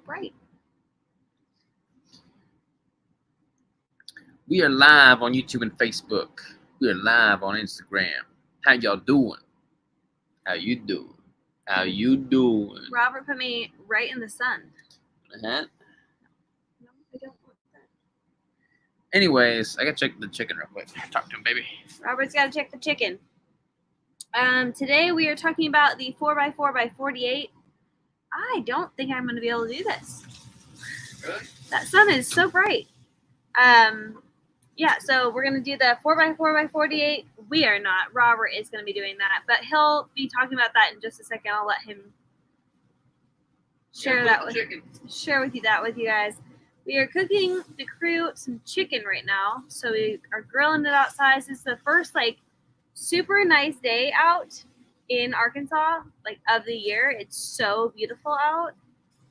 bright. We are live on YouTube and Facebook. We are live on Instagram. How y'all doing? How you doing? How you doing? Robert put me right in the sun. Uh-huh. No, I don't want that. Anyways, I gotta check the chicken real quick. Talk to him, baby. Robert's got to check the chicken. Today we are talking about the 4x4x48. I don't think I'm going to be able to do this. Really? That sun is so bright. Yeah, so we're going to do the 4x4x48. We are not. Robert is going to be doing that, but he'll be talking about that in just a second. I'll let him share with you guys. We are cooking the crew some chicken right now. So we are grilling it outside. This is the first super nice day out in Arkansas, of the year. It's so beautiful out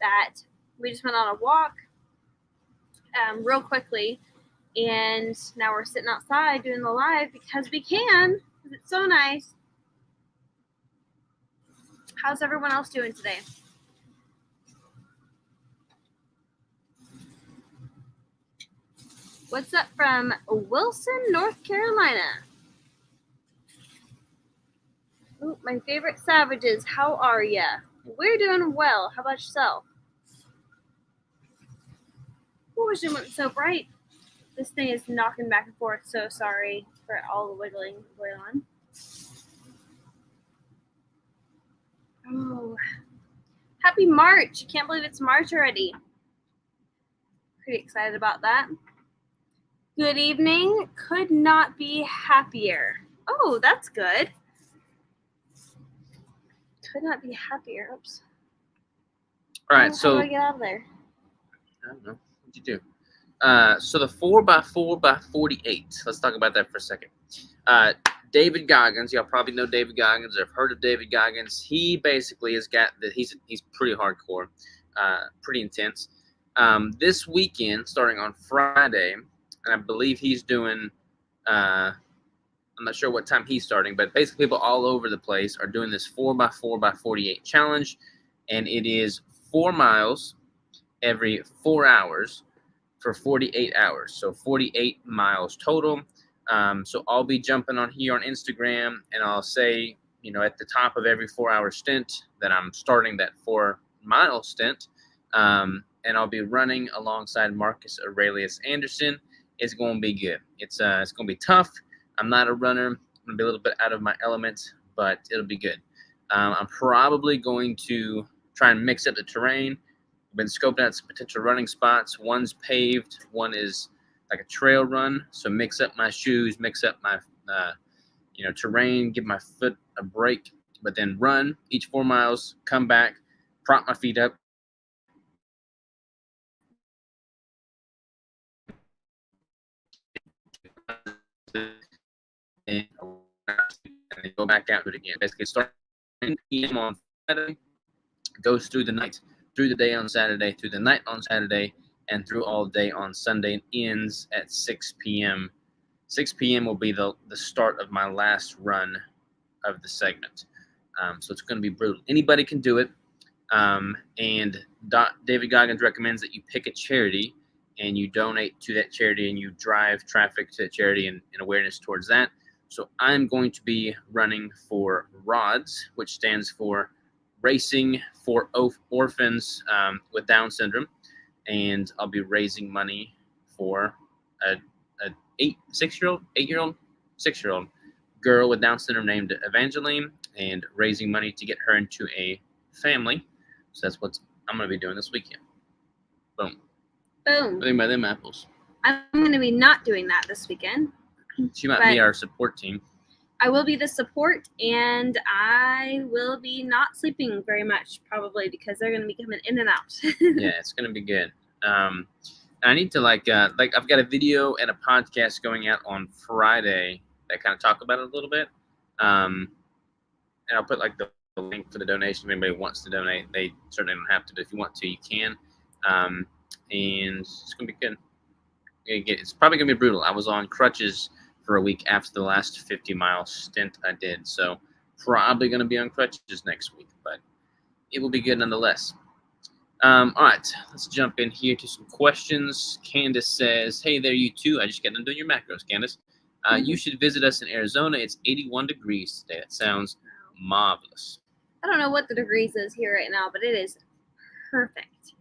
that we just went on a walk real quickly, and now we're sitting outside doing the live because we can, because it's so nice. How's everyone else doing today? What's up from Wilson, North Carolina? Ooh, my favorite savages, how are ya? We're doing well. How about yourself? Oh, it went so bright. This thing is knocking back and forth. So sorry for all the wiggling going on. Oh, happy March. Can't believe it's March already. Pretty excited about that. Good evening. Could not be happier. Oh, that's good. Could not be happier. Oops. All right, so how do I get out of there? I don't know. What'd you do? So the 4x4x48. Let's talk about that for a second. David Goggins. Y'all probably know David Goggins or have heard of David Goggins. He basically has got that. He's pretty hardcore, pretty intense. This weekend, starting on Friday, and I believe he's doing. I'm not sure what time he's starting, but basically people all over the place are doing this 4x4x48 challenge, and it is 4 miles every 4 hours for 48 hours. So 48 miles total. So I'll be jumping on here on Instagram, and I'll say, at the top of every 4-hour stint that I'm starting that 4-mile stint, and I'll be running alongside Marcus Aurelius Anderson. It's going to be good. It's going to be tough. I'm not a runner. I'm going to be a little bit out of my element, but it'll be good. I'm probably going to try and mix up the terrain. I've been scoping out some potential running spots. One's paved. One is like a trail run. So mix up my shoes, mix up my terrain, give my foot a break, but then run each 4 miles, come back, prop my feet up, and then go back out to it again. Basically, start at 10 p.m. on Friday, goes through the night, through the day on Saturday, through the night on Saturday, and through all day on Sunday, and ends at 6 p.m. 6 p.m. will be the start of my last run of the segment. So it's going to be brutal. Anybody can do it. And David Goggins recommends that you pick a charity and you donate to that charity and you drive traffic to that charity and awareness towards that. So I'm going to be running for RODS, which stands for Racing for Orphans with Down Syndrome. And I'll be raising money for a 6-year-old girl with Down syndrome named Evangeline, and raising money to get her into a family. So that's what I'm going to be doing this weekend. Boom. Boom. What do you think about them apples? I'm going to be not doing that this weekend. She might be our support team. I will be the support, and I will be not sleeping very much, probably, because they're going to be coming in and out. Yeah, it's going to be good. I need to I've got a video and a podcast going out on Friday that kind of talk about it a little bit. And I'll put the link for the donation if anybody wants to donate. They certainly don't have to, but if you want to, you can. And it's going to be good. It's probably going to be brutal. I was on crutches for a week after the last 50-mile stint I did. So probably going to be on crutches next week, but it will be good nonetheless. All right, let's jump in here to some questions. Candace says, "Hey there, you two. I just got done doing your macros, Candace. You should visit us in Arizona. It's 81 degrees today. That sounds marvelous." I don't know what the degrees is here right now, but it is perfect.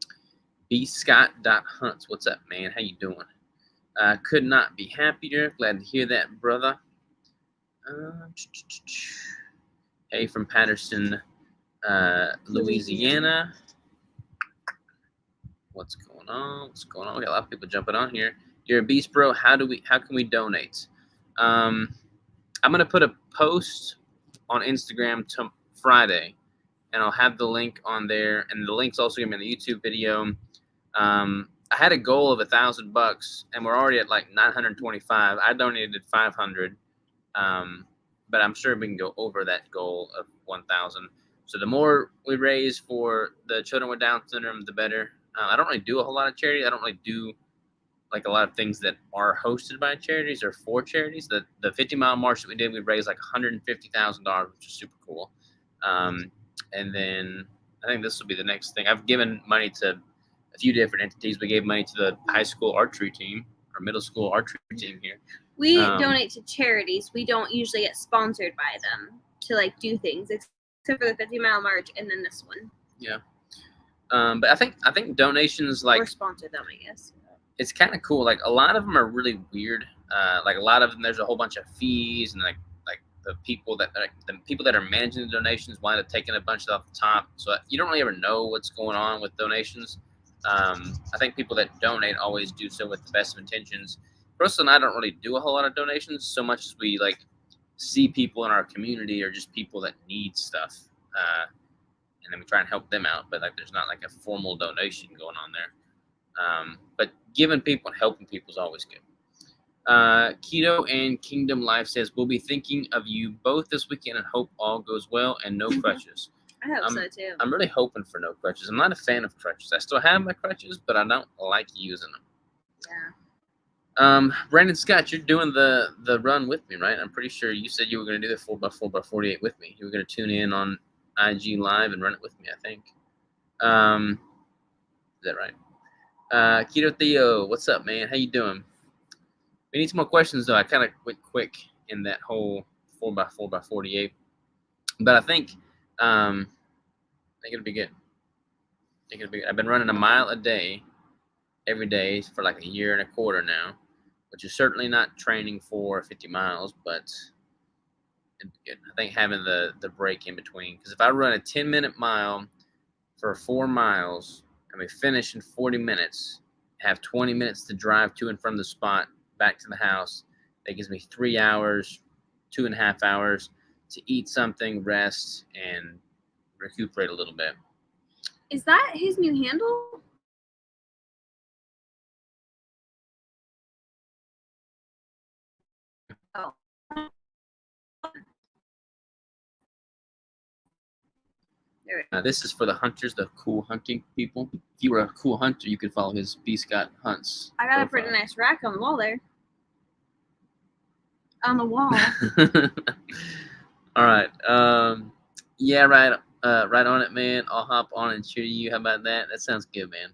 bscott.hunts. What's up, man? How you doing? Could not be happier. Glad to hear that, brother. Hey, from Patterson, Louisiana. What's going on? What's going on? We got a lot of people jumping on here. You're a beast, bro. How can we donate? I'm gonna put a post on Instagram Friday, and I'll have the link on there, and the link's also gonna be in the YouTube video. I had a goal of $1,000, and we're already at like 925. I donated 500, but I'm sure we can go over that goal of 1,000. So the more we raise for the children with Down syndrome, the better. I don't really do a whole lot of charity. I don't really do like a lot of things that are hosted by charities or for charities. The 50-mile march that we did, we raised like $150,000, which is super cool. And then I think this will be the next thing. I've given money to a few different entities. We gave money to the high school archery team or middle school archery team here. We donate to charities. We don't usually get sponsored by them to like do things, except for the 50-mile march and then this one. Yeah. But I think donations like or sponsor them, I guess. It's kind of cool. Like a lot of them are really weird. Like a lot of them, there's a whole bunch of fees, and like the people that are managing the donations wind up taking a bunch off the top. So you don't really ever know what's going on with donations. I think people that donate always do so with the best of intentions. Russell and I don't really do a whole lot of donations so much as we like see people in our community or just people that need stuff, and then we try and help them out. But like, there's not like a formal donation going on there. But giving people and helping people is always good. Keto and Kingdom Life says, we'll be thinking of you both this weekend and hope all goes well and no crutches. I hope so too. I'm really hoping for no crutches. I'm not a fan of crutches. I still have my crutches, but I don't like using them. Yeah. Brandon Scott, you're doing the run with me, right? I'm pretty sure you said you were going to do the 4x4x48 with me. You were going to tune in on IG Live and run it with me, I think. Is that right? Keto Theo, what's up, man? How you doing? We need some more questions, though. I kind of went quick in that whole 4x4x48, but I think it'll be good. I've been running a mile a day, every day for like a year and a quarter now, which is certainly not training for 50 miles, but it'd be good. I think having the break in between, because if I run a 10-minute mile for 4 miles and we finish in 40 minutes, have 20 minutes to drive to and from the spot back to the house, that gives me 3 hours, 2.5 hours to eat something, rest, and recuperate a little bit. Is that his new handle? Oh. This is for the hunters, the cool hunting people. If you were a cool hunter, you could follow his B. Scott Hunts. I got a pretty nice rack on the wall there. On the wall. All right. Yeah, right. Right on it, man. I'll hop on and cheer you. How about that? That sounds good, man.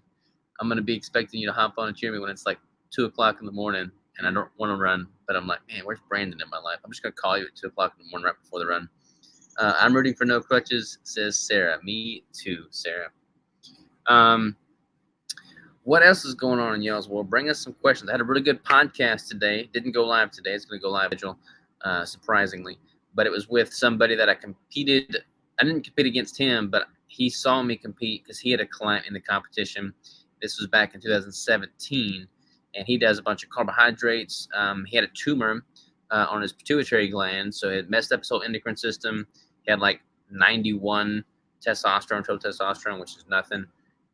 I'm gonna be expecting you to hop on and cheer me when it's like 2:00 in the morning, and I don't want to run, but I'm like, man, where's Brandon in my life? I'm just gonna call you at 2:00 in the morning right before the run. I'm rooting for no crutches, says Sarah. Me too, Sarah. What else is going on in y'all's world? Bring us some questions. I had a really good podcast today. Didn't go live today. It's going to go live, surprisingly. But it was with somebody that I competed. I didn't compete against him, but he saw me compete because he had a client in the competition. This was back in 2017, and he does a bunch of carbohydrates. He had a tumor on his pituitary gland, so it messed up his whole endocrine system. He had like 91 total testosterone, which is nothing.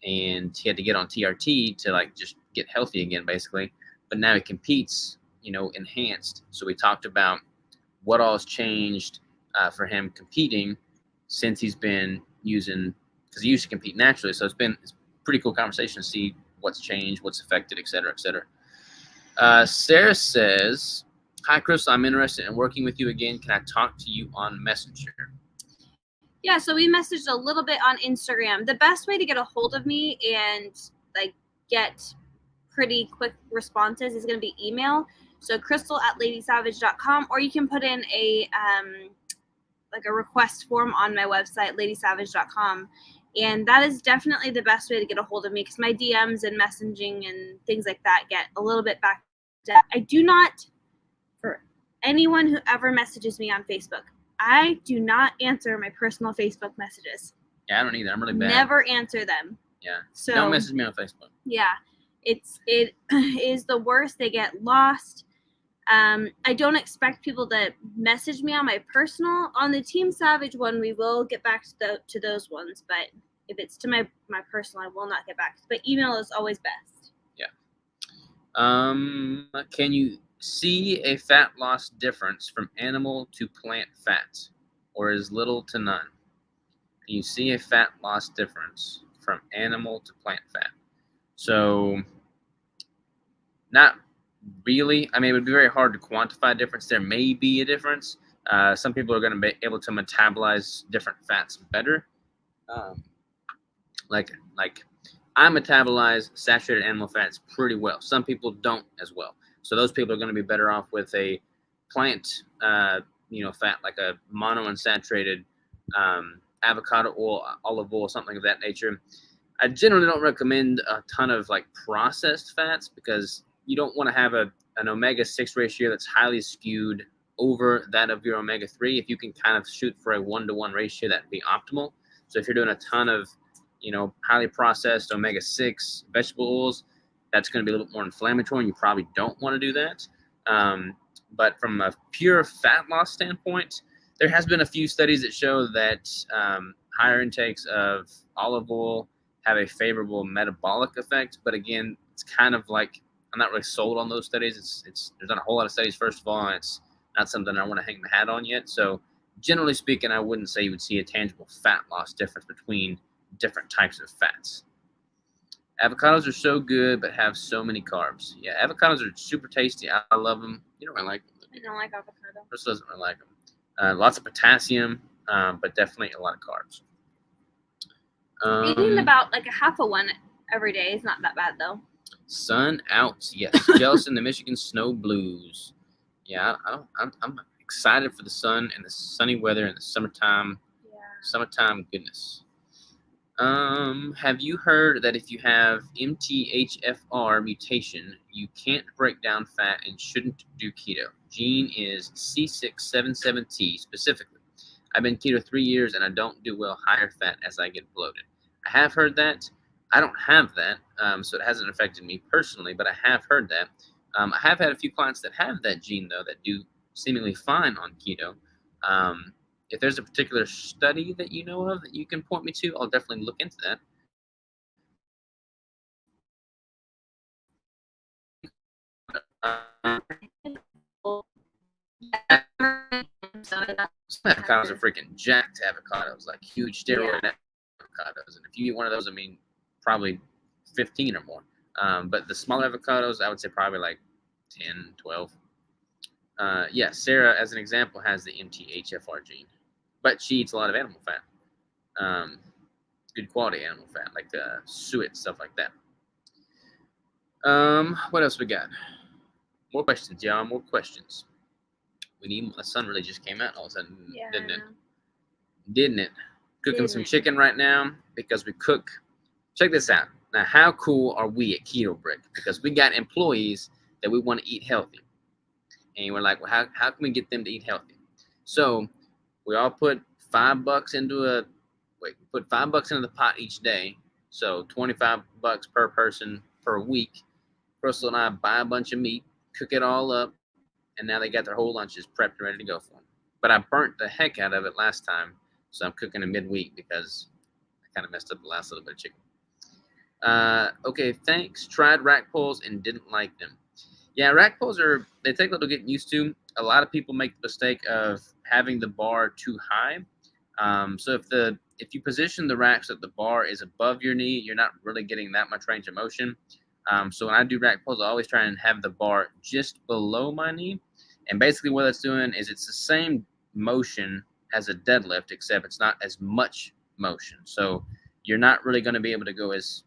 And he had to get on TRT to like just get healthy again, basically. But now he competes, enhanced. So we talked about what all has changed for him competing since he's been using, because he used to compete naturally. So it's a pretty cool conversation to see what's changed, what's affected, et cetera, et cetera. Sarah says, hi, Crystal, I'm interested in working with you again. Can I talk to you on Messenger? Yeah, so we messaged a little bit on Instagram. The best way to get a hold of me and like get pretty quick responses is going to be email. So crystal@ladysavage.com, or you can put in a like a request form on my website, ladysavage.com. And that is definitely the best way to get a hold of me because my DMs and messaging and things like that get a little bit backed up. I do not, for anyone who ever messages me on Facebook, I do not answer my personal Facebook messages. Yeah, I don't either. I'm really bad. Never answer them. Yeah. So Don't message me on Facebook. Yeah, it is the worst. They get lost. I don't expect people to message me on my personal. On the Team Savage one, we will get back to those ones, but if it's to my personal, I will not get back. But email is always best. Yeah. Can you see a fat loss difference from animal to plant fat, or is little to none? Can you see a fat loss difference from animal to plant fat? So, not really. I mean, it would be very hard to quantify a difference. There may be a difference. Some people are going to be able to metabolize different fats better. Like I metabolize saturated animal fats pretty well. Some people don't as well. So those people are going to be better off with a plant, fat, like a monounsaturated avocado oil, olive oil, something of that nature. I generally don't recommend a ton of like processed fats because you don't want to have an omega-6 ratio that's highly skewed over that of your omega-3. If you can kind of shoot for a 1-to-1 ratio, that'd be optimal. So if you're doing a ton of, highly processed omega-6 vegetable oils, that's going to be a little bit more inflammatory, and you probably don't want to do that. But from a pure fat loss standpoint, there has been a few studies that show that higher intakes of olive oil have a favorable metabolic effect. But again, it's kind of like I'm not really sold on those studies. There's not a whole lot of studies, first of all, and it's not something I want to hang my hat on yet. So generally speaking, I wouldn't say you would see a tangible fat loss difference between different types of fats. Avocados are so good, but have so many carbs. Yeah, avocados are super tasty. I love them. You don't really like them. I don't like avocado. Chris doesn't really like them. Lots of potassium, but definitely a lot of carbs. Eating about like a half of one every day is not that bad though. Sun out, yes. Jealous in the Michigan snow blues. Yeah, I'm excited for the sun and the sunny weather in the summertime. Yeah. Summertime goodness. Have you heard that if you have MTHFR mutation, you can't break down fat and shouldn't do keto? Gene is C677T specifically. I've been keto 3 years and I don't do well higher fat as I get bloated. I have heard that. I don't have that, so it hasn't affected me personally, but I have heard that. I have had a few clients that have that gene, though, that do seemingly fine on keto. If there's a particular study that you know of that you can point me to, I'll definitely look into that. Some avocados are freaking jacked avocados, like huge steroid avocados. And if you eat one of those, I mean, probably 15 or more. But the smaller avocados, I would say probably like 10, 12. Yeah, Sarah, as an example, has the MTHFR gene. But she eats a lot of animal fat. Good quality animal fat, like suet, stuff like that. What else we got? More questions, y'all. More questions. The sun really just came out all of a sudden, didn't it? Didn't it? Cooking some chicken right now because we cook. Check this out. Now, how cool are we at Keto Brick? Because we got employees that we want to eat healthy. And we're like, well, how can we get them to eat healthy? So we all put $5 into the pot each day. So $25 per person per week. Crystal and I buy a bunch of meat, cook it all up, and now they got their whole lunches prepped and ready to go for them. But I burnt the heck out of it last time, so I'm cooking it midweek because I kind of messed up the last little bit of chicken. Okay, thanks. Tried rack pulls and didn't like them. Yeah, rack pulls they take a little getting used to. A lot of people make the mistake of having the bar too high. So if you position the rack so that the bar is above your knee, you're not really getting that much range of motion. So when I do rack pulls, I always try and have the bar just below my knee. And basically what that's doing is it's the same motion as a deadlift, except it's not as much motion. So you're not really going to be able to go as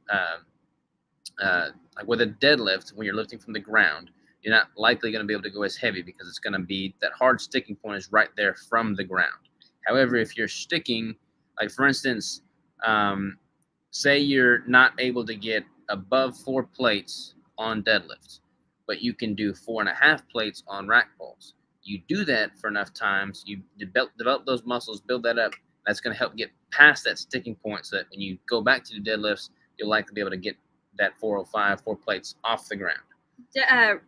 like with a deadlift, when you're lifting from the ground, you're not likely going to be able to go as heavy because it's going to be that hard sticking point is right there from the ground. However, if you're sticking, like for instance, say you're not able to get above 4 plates on deadlifts, but you can do 4.5 plates on rack pulls. You do that for enough times, you develop those muscles, build that up. That's going to help get past that sticking point so that when you go back to the deadlifts, you'll likely be able to get that 405, 4 plates off the ground.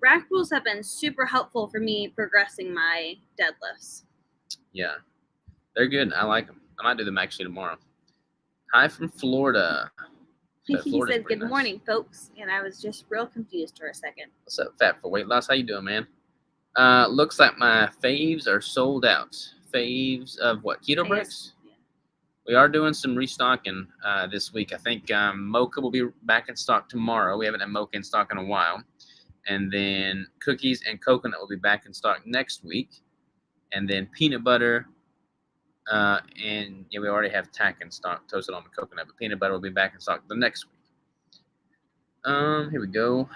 Rack pulls have been super helpful for me progressing my deadlifts. Yeah, they're good. I like them. I might do them actually tomorrow. Hi from Florida. He said, "Good morning, folks," and I was just real confused for a second. What's up, Fat for Weight Loss? How you doing, man? Looks like my faves are sold out. Faves of what? Keto bricks? Yeah. We are doing some restocking this week. I think mocha will be back in stock tomorrow. We haven't had mocha in stock in a while. And then cookies and coconut will be back in stock next week. And then peanut butter. And yeah, we already have tack in stock, toasted almond coconut, but peanut butter will be back in stock the next week. Here we go.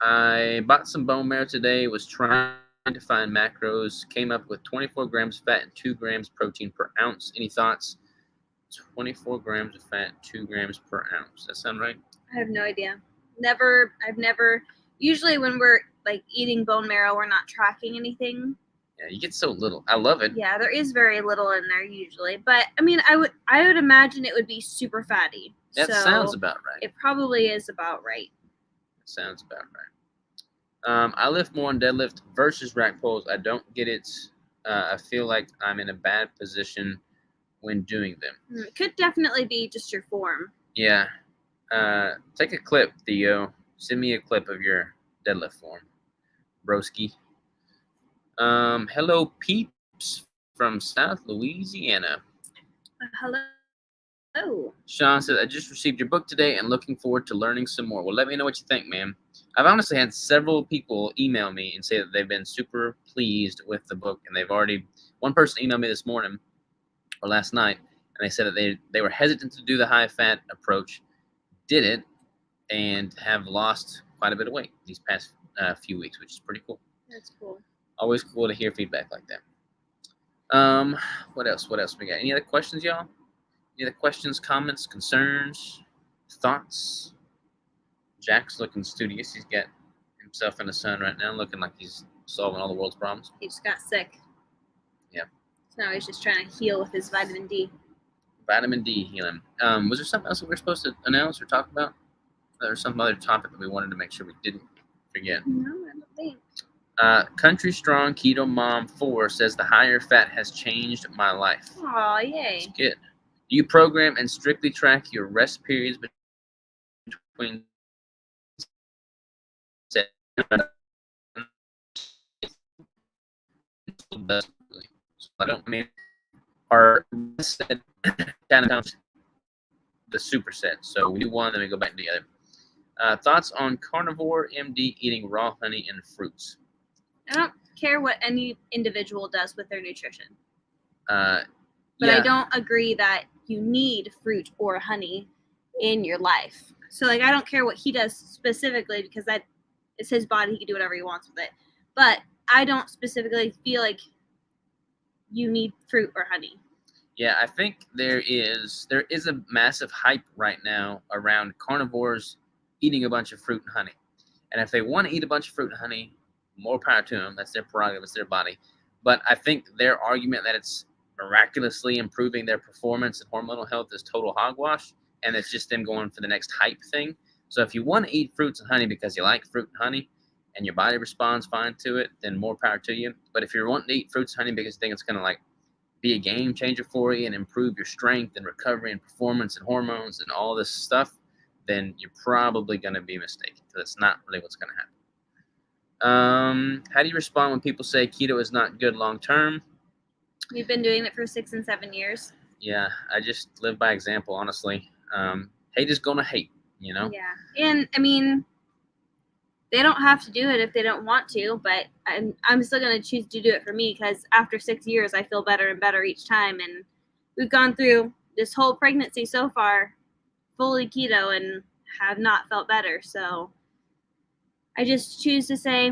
I bought some bone marrow today, was trying to find macros, came up with 24 grams fat and 2 grams protein per ounce. Any thoughts? 24 grams of fat, 2 grams per ounce. Does that sound right? I have no idea. I've never, usually when we're like eating bone marrow, we're not tracking anything. Yeah, you get so little. I love it. Yeah, there is very little in there usually, but I mean, I would imagine it would be super fatty. That sounds about right. It probably is about right. Sounds about right. I lift more on deadlift versus rack pulls. I don't get it. I feel like I'm in a bad position when doing them. It could definitely be just your form. Yeah. Take a clip, Theo. Send me a clip of your deadlift form, broski. Hello, peeps from South Louisiana. Hello. Sean said, I just received your book today and looking forward to learning some more. Well, let me know what you think, man. I've honestly had several people email me and say that they've been super pleased with the book, and one person emailed me this morning or last night, and they said that they were hesitant to do the high-fat approach, did it, and have lost quite a bit of weight these past few weeks, which is pretty cool. That's cool. Always cool to hear feedback like that. What else we got? Any other questions, y'all? Any other questions, comments, concerns, thoughts? Jack's looking studious. He's got himself in the sun right now, looking like he's solving all the world's problems. He just got sick. Yeah. So now he's just trying to heal with his vitamin D. Vitamin D healing. Was there something else that we were supposed to announce or talk about? Or some other topic that we wanted to make sure we didn't forget? No, I don't think. Country Strong Keto Mom 4 says the higher fat has changed my life. Aw, yay. That's good. Do you program and strictly track your rest periods between our rest set kind of comes the superset. So we do one, then we go back to the other. Thoughts on Carnivore MD eating raw honey and fruits? I don't care what any individual does with their nutrition. But yeah. I don't agree that you need fruit or honey in your life. So, like, I don't care what he does specifically because that is his body. He can do whatever he wants with it. But I don't specifically feel like you need fruit or honey. Yeah, I think there is a massive hype right now around carnivores eating a bunch of fruit and honey. And if they want to eat a bunch of fruit and honey, more power to them. That's their prerogative. It's their body. But I think their argument that it's miraculously improving their performance and hormonal health is total hogwash. And it's just them going for the next hype thing. So if you want to eat fruits and honey because you like fruit and honey and your body responds fine to it, then more power to you. But if you're wanting to eat fruits and honey because you think it's going to like be a game changer for you and improve your strength and recovery and performance and hormones and all this stuff, then you're probably going to be mistaken because it's not really what's going to happen. How do you respond when people say keto is not good long term? We've been doing it for 6 and 7 years. Yeah, I just live by example, honestly. Hate is gonna hate, you know? Yeah. And I mean, They don't have to do it if they don't want to, but I'm still going to choose to do it for me because after 6 years, I feel better and better each time. And we've gone through this whole pregnancy so far fully keto and have not felt better. So I just choose to say,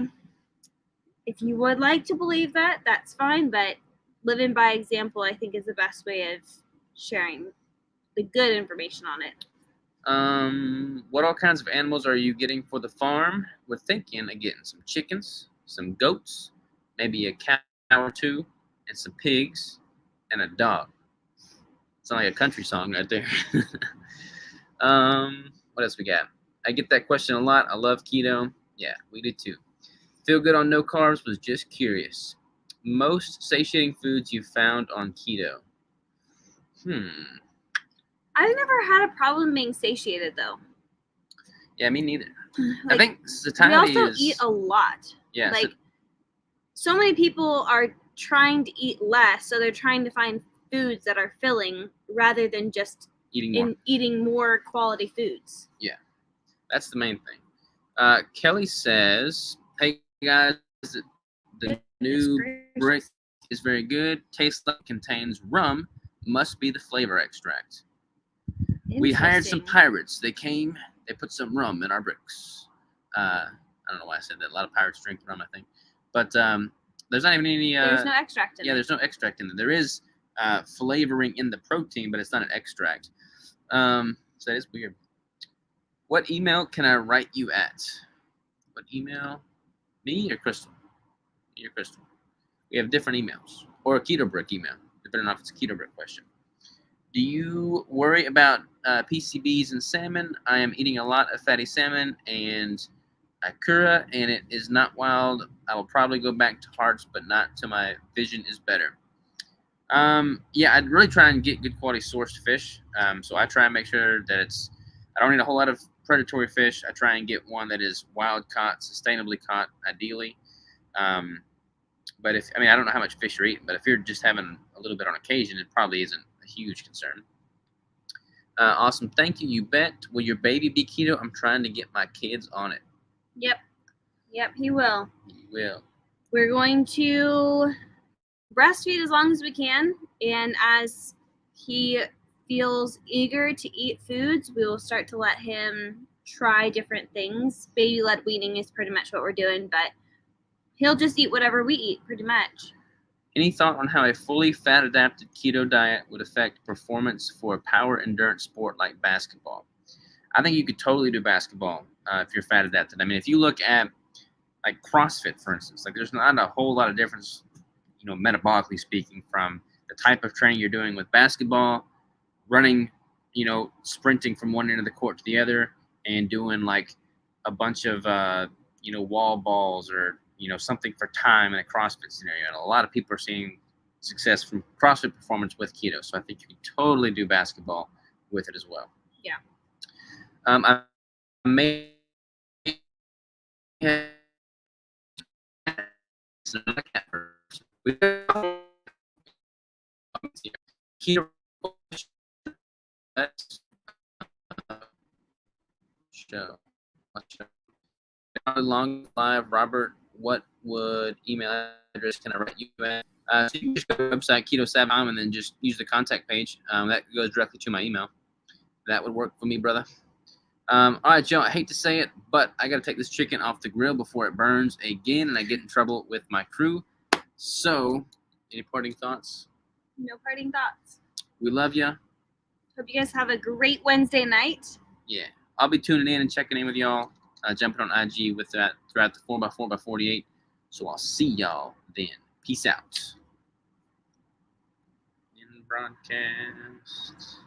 if you would like to believe that, that's fine. But living by example, I think, is the best way of sharing the good information on it. What all kinds of animals are you getting for the farm? We're thinking of getting some chickens, some goats, maybe a cow or two, and some pigs, and a dog. Sound like a country song right there. What else we got? I get that question a lot. I love keto. Yeah, we do too. Feel good on no carbs, was just curious. Most satiating foods you found on keto? I've never had a problem being satiated, though. Yeah, me neither. Like, I think satiety we also eat a lot. Yeah. Like, so many people are trying to eat less, so they're trying to find foods that are filling rather than just eating more quality foods. Yeah, that's the main thing. Kelly says, "Hey guys, the new brick is very good. Tastes like it contains rum. Must be the flavor extract. We hired some pirates. They came. They put some rum in our bricks. I don't know why I said that. A lot of pirates drink rum, I think. But there's not even any. There's no extract in it. Yeah, there's no extract in it. There is flavoring in the protein, but it's not an extract. So that is weird. What email can I write you at? What email? Me or Crystal? Me or Crystal? We have different emails. Or a Keto Brick email, depending on if it's a Keto Brick question. Do you worry about PCBs and salmon? I am eating a lot of fatty salmon and akura, and it is not wild. I will probably go back to hearts, but not till my vision is better. Yeah, I'd really try and get good quality sourced fish. So I try and make sure that I don't eat a whole lot of predatory fish. I try and get one that is wild caught, sustainably caught, ideally. But I don't know how much fish you're eating, but if you're just having a little bit on occasion, it probably isn't a huge concern. Awesome. Thank you. You bet. Will your baby be keto? I'm trying to get my kids on it. Yep, he will. He will. We're going to breastfeed as long as we can, and as he feels eager to eat foods, we will start to let him try different things. Baby-led weaning is pretty much what we're doing, but he'll just eat whatever we eat, pretty much. Any thought on how a fully fat-adapted keto diet would affect performance for a power endurance sport like basketball? I think you could totally do basketball if you're fat-adapted. I mean, if you look at like CrossFit, for instance, like there's not a whole lot of difference, metabolically speaking, from the type of training you're doing with basketball, running, sprinting from one end of the court to the other, and doing like a bunch of, wall balls or, something for time in a CrossFit scenario. And a lot of people are seeing success from CrossFit performance with keto. So I think you can totally do basketball with it as well. Yeah. I may have keto show. Long live, Robert. What would email address can I write you at? So you can just go to the website keto7.com and then just use the contact page. That goes directly to my email. That would work for me, brother. All right, Joe. I hate to say it, but I got to take this chicken off the grill before it burns again, and I get in trouble with my crew. So, any parting thoughts? No parting thoughts. We love you. Hope you guys have a great Wednesday night. Yeah, I'll be tuning in and checking in with y'all. Jumping on IG with that throughout the 4x4x48. So I'll see y'all then. Peace out. In broadcast.